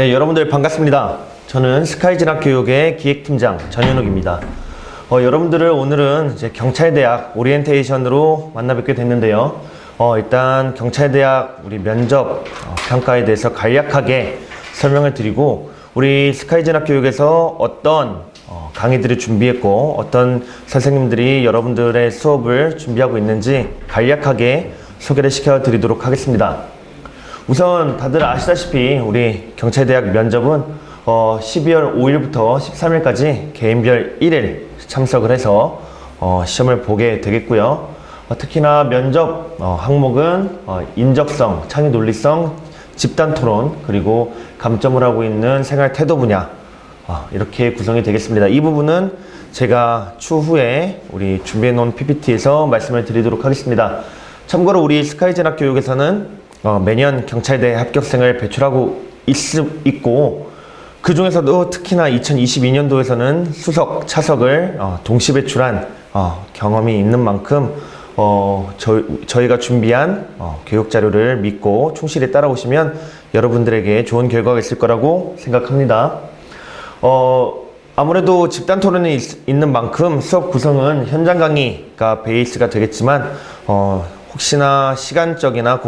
네, 여러분들 반갑습니다. 저는 스카이진학교육의 기획팀장 전현욱입니다. 여러분들을 오늘은 이제 경찰대학 오리엔테이션으로 만나 뵙게 됐는데요. 일단 경찰대학 우리 면접 평가에 대해서 간략하게 설명을 드리고, 우리 스카이진학교육에서 어떤 강의들을 준비했고 어떤 선생님들이 여러분들의 수업을 준비하고 있는지 간략하게 소개를 시켜 드리도록 하겠습니다. 우선 다들 아시다시피 우리 경찰대학 면접은 12월 5일부터 13일까지 개인별 1일 참석을 해서 시험을 보게 되겠고요. 특히나 면접 항목은 인적성, 창의 논리성, 집단 토론, 그리고 감점을 하고 있는 생활 태도 분야, 이렇게 구성이 되겠습니다. 이 부분은 제가 추후에 우리 준비해 놓은 PPT에서 말씀을 드리도록 하겠습니다. 참고로 우리 스카이진학교육에서는 매년 경찰대 합격생을 배출하고 있고, 그 중에서도 특히나 2022년도에서는 수석, 차석을 동시 배출한 경험이 있는 만큼 저희가 준비한 교육 자료를 믿고 충실히 따라오시면 여러분들에게 좋은 결과가 있을 거라고 생각합니다. 아무래도 집단 토론이 있는 만큼 수업 구성은 현장 강의가 베이스가 되겠지만, 혹시나 시간적이나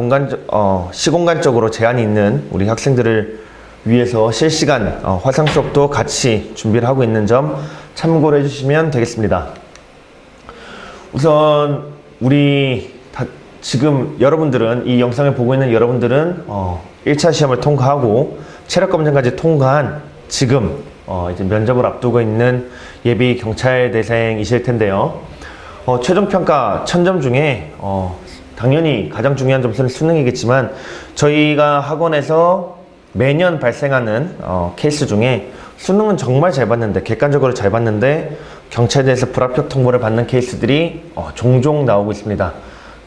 시공간적으로 제한이 있는 우리 학생들을 위해서 실시간 화상 수업도 같이 준비를 하고 있는 점 참고를 해주시면 되겠습니다. 우선 지금 여러분들은, 이 영상을 보고 있는 여러분들은 1차 시험을 통과하고 체력 검정까지 통과한 지금 이제 면접을 앞두고 있는 예비 경찰대생이실 텐데요. 최종평가 1000점 중에 당연히 가장 중요한 점수는 수능이겠지만, 저희가 학원에서 매년 발생하는 케이스 중에 수능은 정말 잘 봤는데, 객관적으로 잘 봤는데 경찰대에서 불합격 통보를 받는 케이스들이 종종 나오고 있습니다.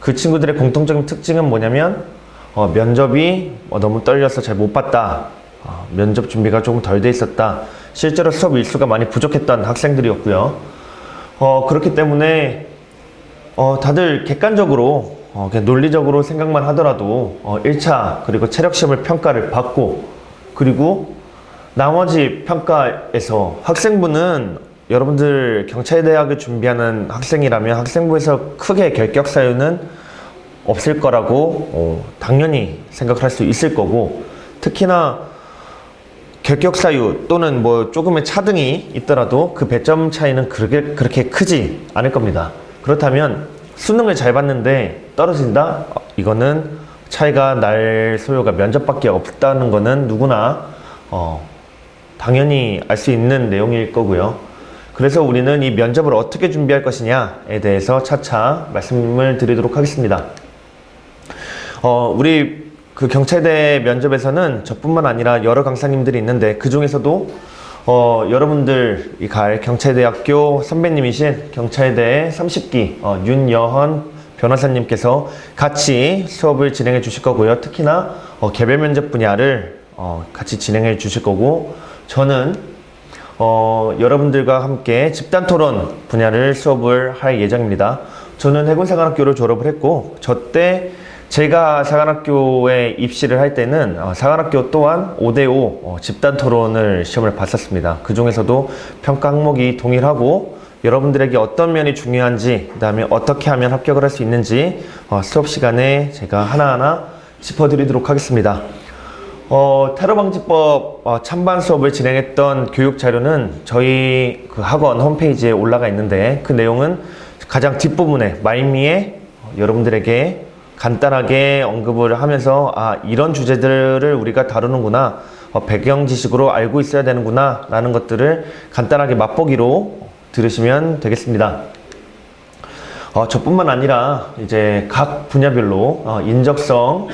그 친구들의 공통적인 특징은 뭐냐면 면접이 너무 떨려서 잘 못 봤다, 면접 준비가 조금 덜 돼 있었다, 실제로 수업 일수가 많이 부족했던 학생들이었고요. 그렇기 때문에 다들 객관적으로 그냥 논리적으로 생각만 하더라도 1차 그리고 체력시험을 평가를 받고, 그리고 나머지 평가에서 학생부는 여러분들 경찰대학을 준비하는 학생이라면 학생부에서 크게 결격 사유는 없을 거라고 당연히 생각할 수 있을 거고, 특히나 결격 사유 또는 뭐 조금의 차등이 있더라도 그 배점 차이는 그렇게 크지 않을 겁니다. 그렇다면 수능을 잘 봤는데 떨어진다? 이거는 차이가 날 소요가 면접밖에 없다는 거는 누구나 당연히 알 수 있는 내용일 거고요. 그래서 우리는 이 면접을 어떻게 준비할 것이냐에 대해서 차차 말씀을 드리도록 하겠습니다. 우리 그 경찰대 면접에서는 저뿐만 아니라 여러 강사님들이 있는데, 그 중에서도 여러분들이 갈 경찰대학교 선배님이신 경찰대 30기 윤여헌 변호사님께서 같이 수업을 진행해 주실 거고요. 특히나 개별 면접 분야를 같이 진행해 주실 거고, 저는 여러분들과 함께 집단 토론 분야를 수업을 할 예정입니다. 저는 해군사관학교를 졸업을 했고, 저때 제가 사관학교에 입시를 할 때는 사관학교 또한 5대5 집단 토론을 시험을 봤었습니다. 그 중에서도 평가 항목이 동일하고 여러분들에게 어떤 면이 중요한지, 그 다음에 어떻게 하면 합격을 할 수 있는지 수업 시간에 제가 하나하나 짚어드리도록 하겠습니다. 테러방지법 찬반 수업을 진행했던 교육 자료는 저희 그 학원 홈페이지에 올라가 있는데, 그 내용은 가장 뒷부분에 말미에 여러분들에게 간단하게 언급을 하면서 이런 주제들을 우리가 다루는구나, 배경 지식으로 알고 있어야 되는구나 라는 것들을 간단하게 맛보기로 들으시면 되겠습니다. 저뿐만 아니라 이제 각 분야별로 인적성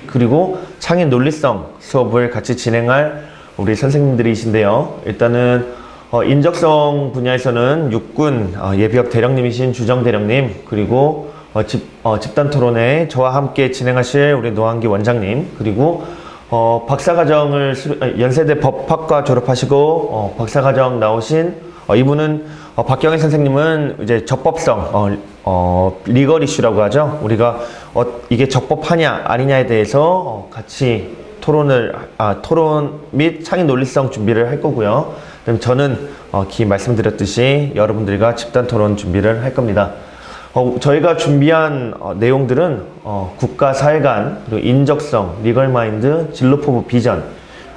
그리고 창의 논리성 수업을 같이 진행할 우리 선생님들이신데요. 일단은 인적성 분야에서는 육군 예비역 대령님이신 주정 대령님, 그리고 집단 토론회 저와 함께 진행하실 우리 노한기 원장님, 그리고 박사과정을 연세대 법학과 졸업하시고 박사과정 나오신 이분은 박경희 선생님은 이제 적법성 리걸 이슈라고 하죠. 우리가 이게 적법하냐 아니냐에 대해서 같이 토론 및 창의 논리성 준비를 할 거고요. 그다음 저는 말씀드렸듯이 여러분들과 집단 토론 준비를 할 겁니다. 저희가 준비한 내용들은 국가 사회관, 그리고 인적성, 리걸 마인드, 진로 포부 비전,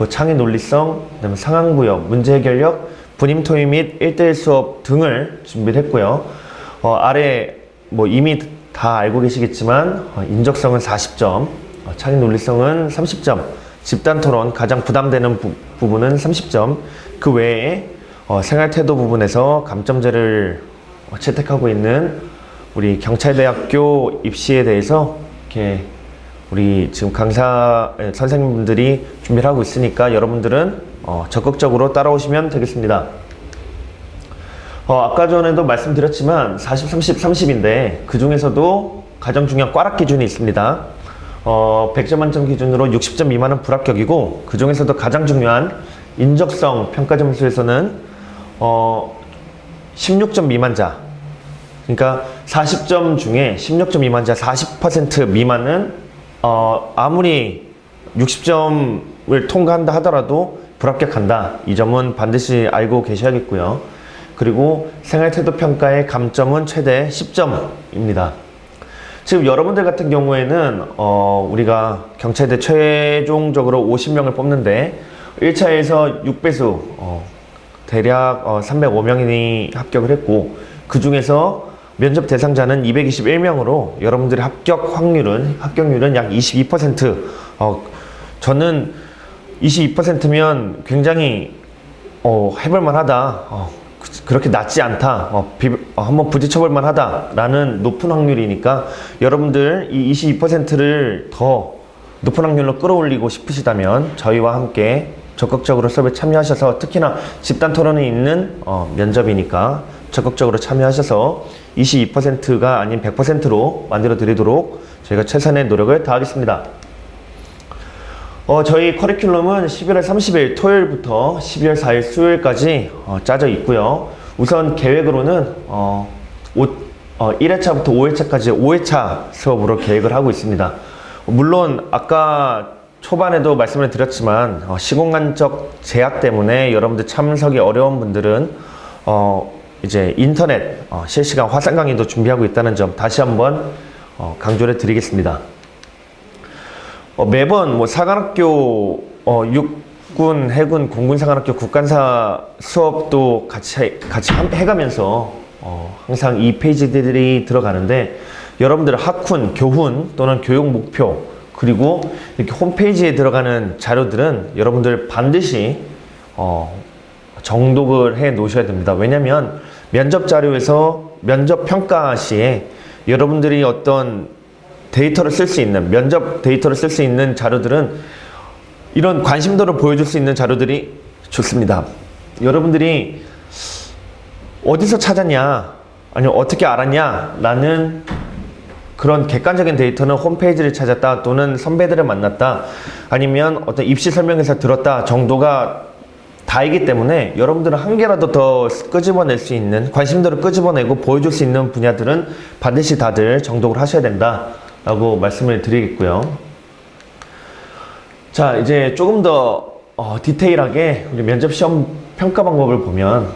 창의 논리성, 그다음에 상황부여, 문제 해결력, 분임 토의 및 1대1 수업 등을 준비를 했고요. 아래 이미 다 알고 계시겠지만 인적성은 40점, 창의 논리성은 30점, 집단 토론 가장 부담되는 부분은 30점, 그 외에 생활태도 부분에서 감점제를 채택하고 있는 우리 경찰대학교 입시에 대해서 이렇게 우리 지금 강사 선생님분들이 준비를 하고 있으니까 여러분들은 적극적으로 따라오시면 되겠습니다. 아까 전에도 말씀드렸지만 40, 30, 30인데 그 중에서도 가장 중요한 꽈락 기준이 있습니다. 100점 만점 기준으로 60점 미만은 불합격이고 그 중에서도 가장 중요한 인적성 평가 점수에서는 16점 미만자, 그러니까 40점 중에 16점 미만자 40% 미만은 아무리 60점을 통과한다 하더라도 불합격한다. 이 점은 반드시 알고 계셔야겠고요. 그리고 생활태도 평가의 감점은 최대 10점입니다. 지금 여러분들 같은 경우에는 우리가 경찰대 최종적으로 50명을 뽑는데 1차에서 6배수 대략 305명이 합격을 했고 그 중에서 면접 대상자는 221명으로 여러분들의 합격률은 약 22%. 저는 22%면 굉장히 해볼만 하다. 그렇게 낮지 않다. 한번 부딪혀볼만 하다라는 높은 확률이니까 여러분들 이 22%를 더 높은 확률로 끌어올리고 싶으시다면 저희와 함께 적극적으로 수업에 참여하셔서 특히나 집단 토론이 있는 면접이니까 적극적으로 참여하셔서 22%가 아닌 100%로 만들어 드리도록 저희가 최선의 노력을 다하겠습니다. 저희 커리큘럼은 11월 30일 토요일부터 12월 4일 수요일까지 짜져 있고요. 우선 계획으로는 1회차부터 5회차까지 5회차 수업으로 계획을 하고 있습니다. 물론 아까 초반에도 말씀을 드렸지만 시공간적 제약 때문에 여러분들 참석이 어려운 분들은 이제 인터넷 실시간 화상 강의도 준비하고 있다는 점 다시 한번 강조를 드리겠습니다. 매번 사관학교 육군, 해군, 공군 사관학교 국간사 수업도 같이 해가면서 항상 이 페이지들이 들어가는데 여러분들 학훈, 교훈 또는 교육 목표 그리고 이렇게 홈페이지에 들어가는 자료들은 여러분들 반드시 정독을 해 놓으셔야 됩니다. 왜냐면 면접 자료에서 면접 평가 시에 여러분들이 어떤 데이터를 쓸 수 있는 면접 데이터를 쓸 수 있는 자료들은 이런 관심도를 보여줄 수 있는 자료들이 좋습니다. 여러분들이 어디서 찾았냐 아니면 어떻게 알았냐 라는 그런 객관적인 데이터는 홈페이지를 찾았다 또는 선배들을 만났다 아니면 어떤 입시 설명회에서 들었다 정도가 다이기 때문에 여러분들은 한 개라도 더 끄집어낼 수 있는 관심도를 끄집어내고 보여줄 수 있는 분야들은 반드시 다들 정독을 하셔야 된다 라고 말씀을 드리겠고요. 자, 이제 조금 더 디테일하게 우리 면접 시험 평가 방법을 보면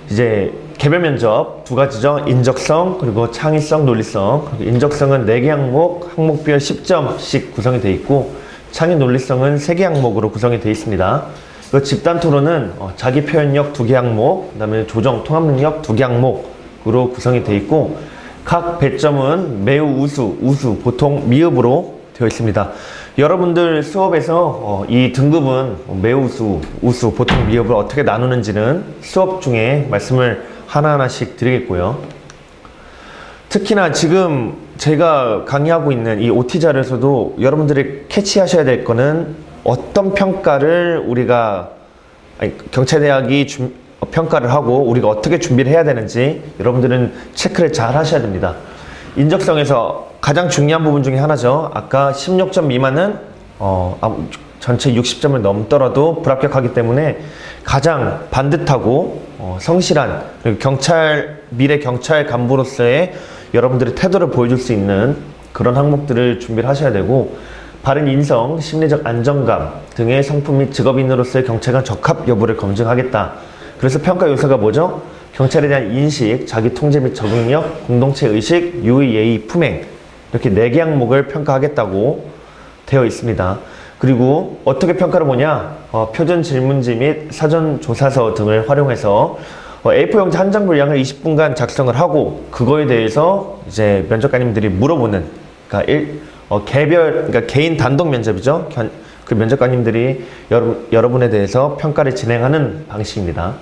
이제 개별 면접 두 가지죠. 인적성 그리고 창의성, 논리성. 인적성은 4개 항목별 10점씩 구성이 되어 있고 창의 논리성은 3개 항목으로 구성이 되어 있습니다. 집단 토론은 자기 표현력 2개 항목, 그 다음에 조정, 통합 능력 2개 항목으로 구성이 되어 있고 각 배점은 매우 우수, 보통 미흡으로 되어 있습니다. 여러분들 수업에서 이 등급은 매우 우수, 보통 미흡을 어떻게 나누는지는 수업 중에 말씀을 하나하나씩 드리겠고요. 특히나 지금 제가 강의하고 있는 이 OT자료에서도 여러분들이 캐치하셔야 될 거는 어떤 평가를 경찰대학이 평가를 하고 우리가 어떻게 준비를 해야 되는지 여러분들은 체크를 잘 하셔야 됩니다. 인적성에서 가장 중요한 부분 중에 하나죠. 아까 16점 미만은 전체 60점을 넘더라도 불합격하기 때문에 가장 반듯하고 성실한 그리고 미래 경찰 간부로서의 여러분들의 태도를 보여줄 수 있는 그런 항목들을 준비를 하셔야 되고 바른 인성, 심리적 안정감 등의 성품 및 직업인으로서의 경찰관 적합 여부를 검증하겠다. 그래서 평가 요소가 뭐죠? 경찰에 대한 인식, 자기 통제 및 적응력, 공동체 의식, 유의, 예의, 품행 이렇게 4개 항목을 평가하겠다고 되어 있습니다. 그리고 어떻게 평가를 보냐? 표준 질문지 및 사전 조사서 등을 활용해서 A4 용지 한 장 분량을 20분간 작성을 하고 그거에 대해서 이제 면접관님들이 물어보는, 그러니까 개인 단독 면접이죠. 그 면접관님들이 여러분에 대해서 평가를 진행하는 방식입니다.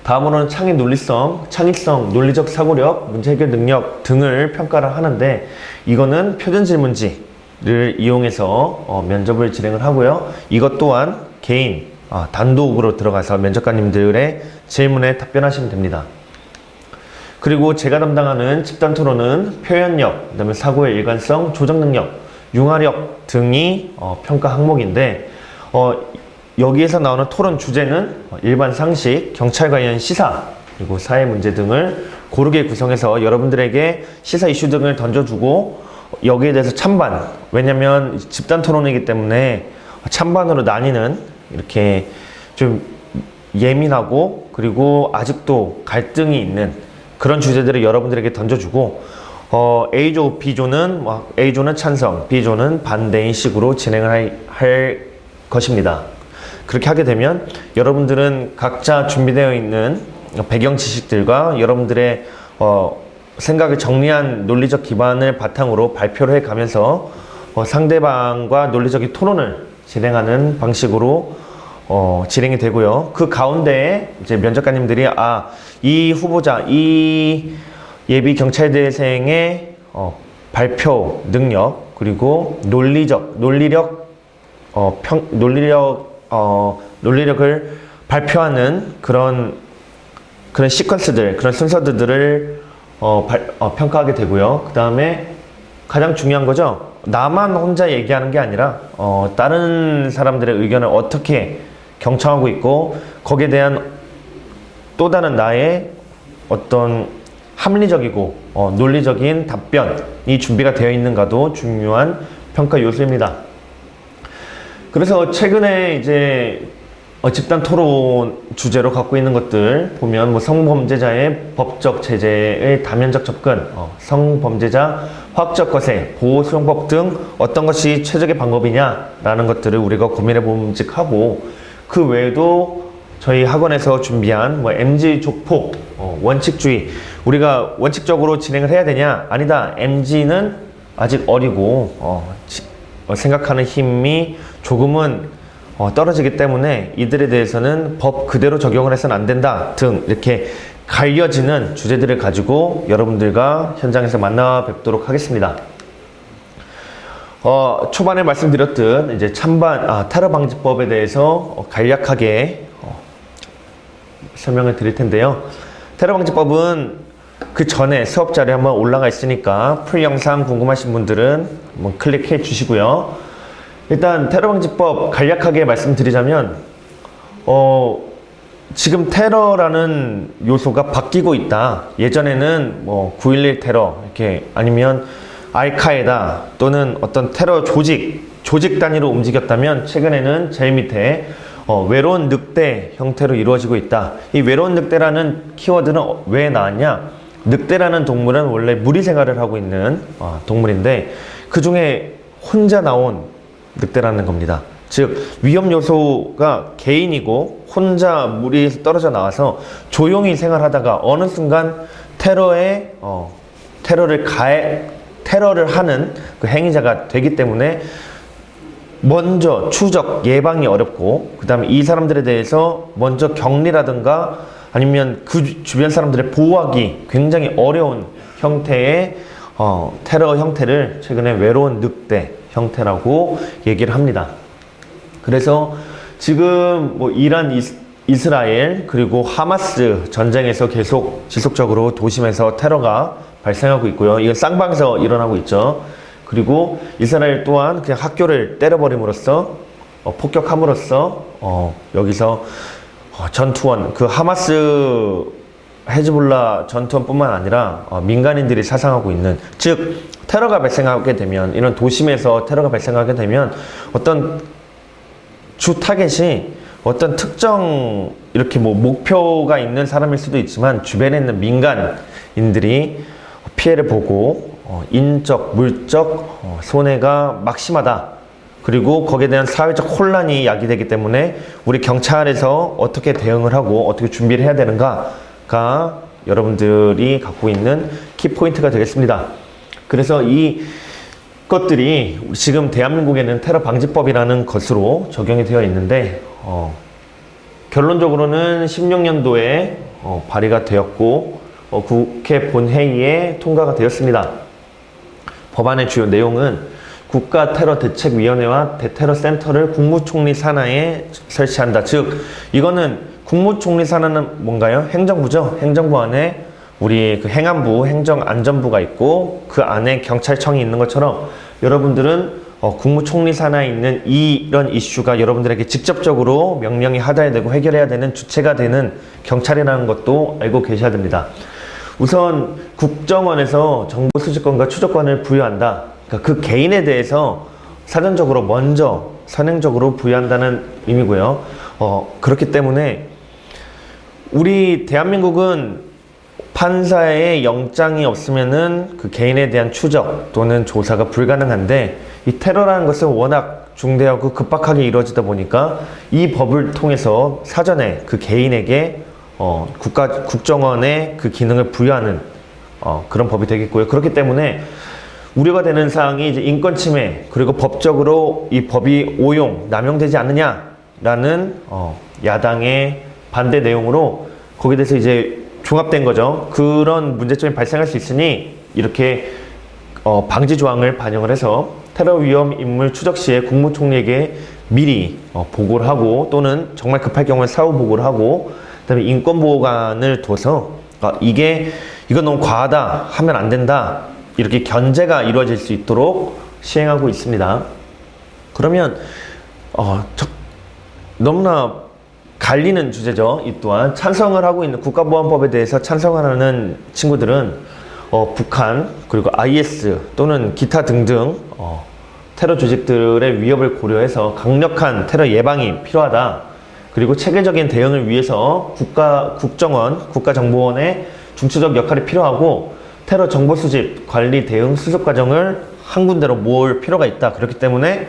다음으로는 창의 논리성, 창의성, 논리적 사고력, 문제 해결 능력 등을 평가를 하는데 이거는 표준 질문지를 이용해서 면접을 진행을 하고요. 이것 또한 개인 단독으로 들어가서 면접관님들의 질문에 답변하시면 됩니다. 그리고 제가 담당하는 집단 토론은 표현력, 그다음에 사고의 일관성, 조정 능력, 융화력 등이 평가 항목인데 여기에서 나오는 토론 주제는 일반 상식, 경찰 관련 시사, 그리고 사회 문제 등을 고르게 구성해서 여러분들에게 시사 이슈 등을 던져주고 여기에 대해서 찬반, 왜냐면 집단 토론이기 때문에 찬반으로 나뉘는 이렇게 좀 예민하고 그리고 아직도 갈등이 있는 그런 주제들을 여러분들에게 던져주고 A조, B조는 A조는 찬성, B조는 반대인 식으로 진행을 할 것입니다. 그렇게 하게 되면 여러분들은 각자 준비되어 있는 배경 지식들과 여러분들의 생각을 정리한 논리적 기반을 바탕으로 발표를 해가면서 상대방과 논리적인 토론을 진행하는 방식으로 진행이 되고요. 그 가운데에 이제 면접관님들이 이 후보자, 이 예비 경찰대생의 발표 능력, 그리고 논리력을 발표하는 그런 시퀀스들, 그런 순서들을 평가하게 되고요. 그 다음에 가장 중요한 거죠. 나만 혼자 얘기하는 게 아니라 다른 사람들의 의견을 어떻게 경청하고 있고 거기에 대한 또 다른 나의 어떤 합리적이고 논리적인 답변이 준비가 되어 있는가도 중요한 평가 요소입니다. 그래서 최근에 이제 집단 토론 주제로 갖고 있는 것들 보면 성범죄자의 법적 제재의 다면적 접근, 성범죄자 화학적 거세, 보호 수용법 등 어떤 것이 최적의 방법이냐라는 것들을 우리가 고민해 봄직하고 그 외에도 저희 학원에서 준비한 MG 족포, 원칙주의, 우리가 원칙적으로 진행을 해야 되냐? 아니다. MG는 아직 어리고 생각하는 힘이 조금은 떨어지기 때문에 이들에 대해서는 법 그대로 적용을 해서는 안 된다 등 이렇게 갈려지는 주제들을 가지고 여러분들과 현장에서 만나 뵙도록 하겠습니다. 초반에 말씀드렸듯 이제 찬반 테러 방지법에 대해서 간략하게 설명을 드릴 텐데요. 테러 방지법은 그 전에 수업 자료에 한번 올라가 있으니까 풀 영상 궁금하신 분들은 한번 클릭해 주시고요. 일단 테러 방지법 간략하게 말씀드리자면 지금 테러라는 요소가 바뀌고 있다. 예전에는 9.11 테러 이렇게 아니면 알카에다 또는 어떤 테러 조직 단위로 움직였다면 최근에는 제일 밑에 외로운 늑대 형태로 이루어지고 있다. 이 외로운 늑대라는 키워드는 왜 나왔냐? 늑대라는 동물은 원래 무리 생활을 하고 있는 동물인데 그 중에 혼자 나온 늑대라는 겁니다. 즉 위험 요소가 개인이고 혼자 무리에서 떨어져 나와서 조용히 생활하다가 어느 순간 테러를 하는 그 행위자가 되기 때문에 먼저 추적, 예방이 어렵고 그 다음에 이 사람들에 대해서 먼저 격리라든가 아니면 그 주변 사람들을 보호하기 굉장히 어려운 형태의 테러 형태를 최근에 외로운 늑대 형태라고 얘기를 합니다. 그래서 지금 이란, 이스라엘 그리고 하마스 전쟁에서 계속 지속적으로 도심에서 테러가 발생하고 있고요. 이건 쌍방에서 일어나고 있죠. 그리고 이스라엘 또한 그냥 학교를 때려버림으로써 폭격함으로써 여기서 전투원 그 하마스 헤즈볼라 전투원뿐만 아니라 민간인들이 사상하고 있는, 즉 테러가 발생하게 되면, 이런 도심에서 테러가 발생하게 되면 어떤 주 타겟이 어떤 특정 이렇게 뭐 목표가 있는 사람일 수도 있지만 주변에 있는 민간인들이 피해를 보고 인적, 물적 손해가 막심하다. 그리고 거기에 대한 사회적 혼란이 야기되기 때문에 우리 경찰에서 어떻게 대응을 하고 어떻게 준비를 해야 되는가가 여러분들이 갖고 있는 키포인트가 되겠습니다. 그래서 이 것들이 지금 대한민국에는 테러 방지법이라는 것으로 적용이 되어 있는데 결론적으로는 16년도에 발의가 되었고 국회 본회의에 통과가 되었습니다. 법안의 주요 내용은 국가테러대책위원회와 대테러센터를 국무총리 산하에 설치한다. 즉 이거는 국무총리 산하는 뭔가요? 행정부죠. 행정부 안에 우리 그 행안부, 행정안전부가 있고 그 안에 경찰청이 있는 것처럼 여러분들은 국무총리 산하에 있는 이런 이슈가 여러분들에게 직접적으로 명령이 하달야 되고 해결해야 되는 주체가 되는 경찰이라는 것도 알고 계셔야 됩니다. 우선 국정원에서 정보 수집권과 추적권을 부여한다. 그러니까 그 개인에 대해서 사전적으로 먼저 선행적으로 부여한다는 의미고요. 그렇기 때문에 우리 대한민국은 판사의 영장이 없으면은 그 개인에 대한 추적 또는 조사가 불가능한데, 이 테러라는 것은 워낙 중대하고 급박하게 이루어지다 보니까 이 법을 통해서 사전에 그 개인에게 국정원의 그 기능을 부여하는 그런 법이 되겠고요. 그렇기 때문에 우려가 되는 사항이 이제 인권 침해, 그리고 법적으로 이 법이 오용, 남용되지 않느냐라는 야당의 반대 내용으로 거기에 대해서 이제 종합된 거죠. 그런 문제점이 발생할 수 있으니 이렇게 방지 조항을 반영을 해서 테러 위험 인물 추적 시에 국무총리에게 미리 보고를 하고, 또는 정말 급할 경우에 사후 보고를 하고, 그다음에 인권보호관을 둬서 이건 너무 과하다, 하면 안 된다, 이렇게 견제가 이루어질 수 있도록 시행하고 있습니다. 그러면 너무나 갈리는 주제죠. 이 또한 찬성을 하고 있는, 국가보안법에 대해서 찬성하는 친구들은 북한, 그리고 IS 또는 기타 등등 테러 조직들의 위협을 고려해서 강력한 테러 예방이 필요하다. 그리고 체계적인 대응을 위해서 국정원, 국가정보원의 중추적 역할이 필요하고, 테러 정보 수집, 관리, 대응, 수습 과정을 한 군데로 모을 필요가 있다. 그렇기 때문에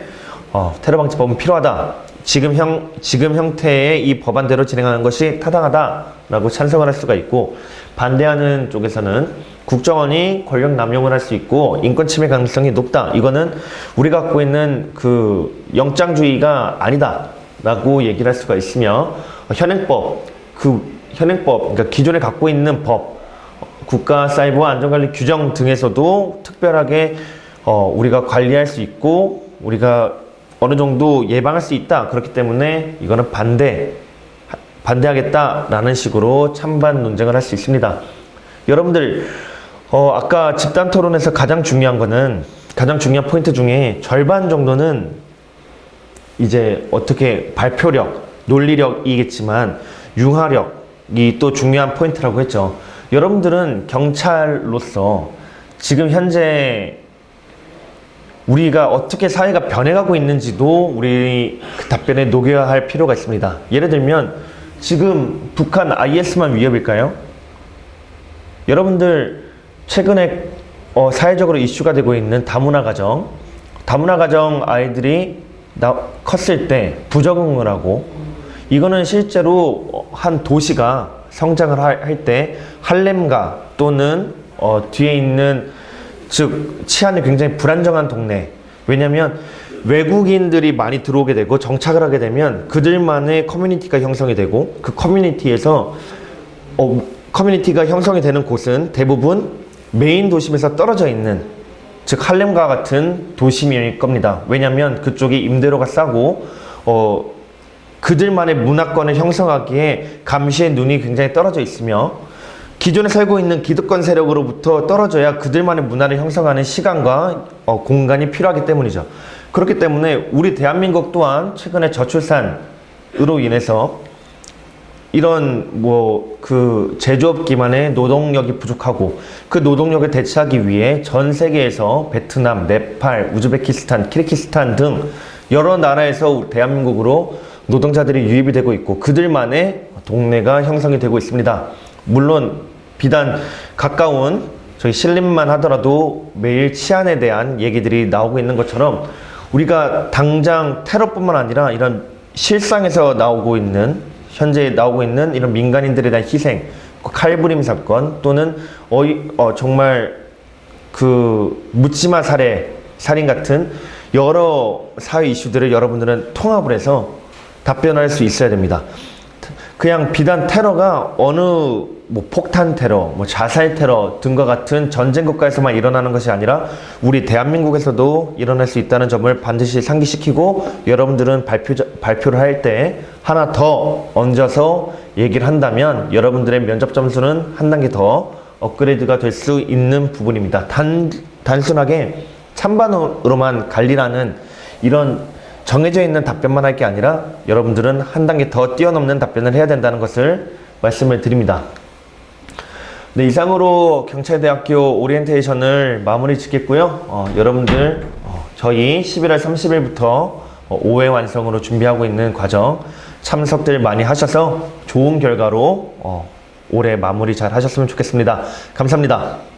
테러 방지법은 필요하다. 지금 형태의 이 법안대로 진행하는 것이 타당하다라고 찬성을 할 수가 있고, 반대하는 쪽에서는 국정원이 권력 남용을 할 수 있고 인권 침해 가능성이 높다. 이거는 우리가 갖고 있는 그 영장주의가 아니다라고 얘기를 할 수가 있으며, 현행법, 그러니까 기존에 갖고 있는 법, 국가 사이버 안전관리 규정 등에서도 특별하게 우리가 관리할 수 있고 우리가 어느 정도 예방할 수 있다. 그렇기 때문에 이거는 반대하겠다라는 식으로 찬반 논쟁을 할 수 있습니다. 여러분들 아까 집단 토론에서 가장 중요한 포인트 중에 절반 정도는 이제 어떻게 발표력, 논리력이겠지만 융화력이 또 중요한 포인트라고 했죠. 여러분들은 경찰로서 지금 현재 우리가 어떻게 사회가 변해가고 있는지도 우리 그 답변에 녹여야 할 필요가 있습니다. 예를 들면 지금 북한 IS만 위협일까요? 여러분들 최근에 사회적으로 이슈가 되고 있는 다문화 가정 아이들이 컸을 때 부적응을 하고, 이거는 실제로 한 도시가 성장을 할 때 할렘가 또는 뒤에 있는, 즉 치안이 굉장히 불안정한 동네, 왜냐하면 외국인들이 많이 들어오게 되고 정착을 하게 되면 그들만의 커뮤니티가 형성이 되고, 그 커뮤니티에서 커뮤니티가 형성이 되는 곳은 대부분 메인 도심에서 떨어져 있는, 즉 할렘과 같은 도심일 겁니다. 왜냐하면 그쪽이 임대료가 싸고 그들만의 문화권을 형성하기에 감시의 눈이 굉장히 떨어져 있으며, 기존에 살고 있는 기득권 세력으로부터 떨어져야 그들만의 문화를 형성하는 시간과 공간이 필요하기 때문이죠. 그렇기 때문에 우리 대한민국 또한 최근에 저출산으로 인해서 이런 그 제조업 기반의 노동력이 부족하고 그 노동력을 대체하기 위해 전 세계에서 베트남, 네팔, 우즈베키스탄, 키르기스탄 등 여러 나라에서 대한민국으로 노동자들이 유입이 되고 있고 그들만의 동네가 형성이 되고 있습니다. 물론 비단 가까운 저희 신림만 하더라도 매일 치안에 대한 얘기들이 나오고 있는 것처럼 우리가 당장 테러뿐만 아니라 이런 실상에서 현재 나오고 있는 이런 민간인들에 대한 희생, 칼부림 사건 또는 정말 그 묻지마 살인 같은 여러 사회 이슈들을 여러분들은 통합을 해서 답변할 수 있어야 됩니다. 그냥 비단 테러가 어느 폭탄 테러, 자살 테러 등과 같은 전쟁 국가에서만 일어나는 것이 아니라 우리 대한민국에서도 일어날 수 있다는 점을 반드시 상기시키고 여러분들은 발표를 할 때 하나 더 얹어서 얘기를 한다면 여러분들의 면접 점수는 한 단계 더 업그레이드가 될 수 있는 부분입니다. 단순하게 찬반으로만 갈리라는 이런 정해져 있는 답변만 할 게 아니라 여러분들은 한 단계 더 뛰어넘는 답변을 해야 된다는 것을 말씀을 드립니다. 네, 이상으로 경찰대학교 오리엔테이션을 마무리 짓겠고요. 여러분들 저희 11월 30일부터 5회 완성으로 준비하고 있는 과정 참석들 많이 하셔서 좋은 결과로 올해 마무리 잘 하셨으면 좋겠습니다. 감사합니다.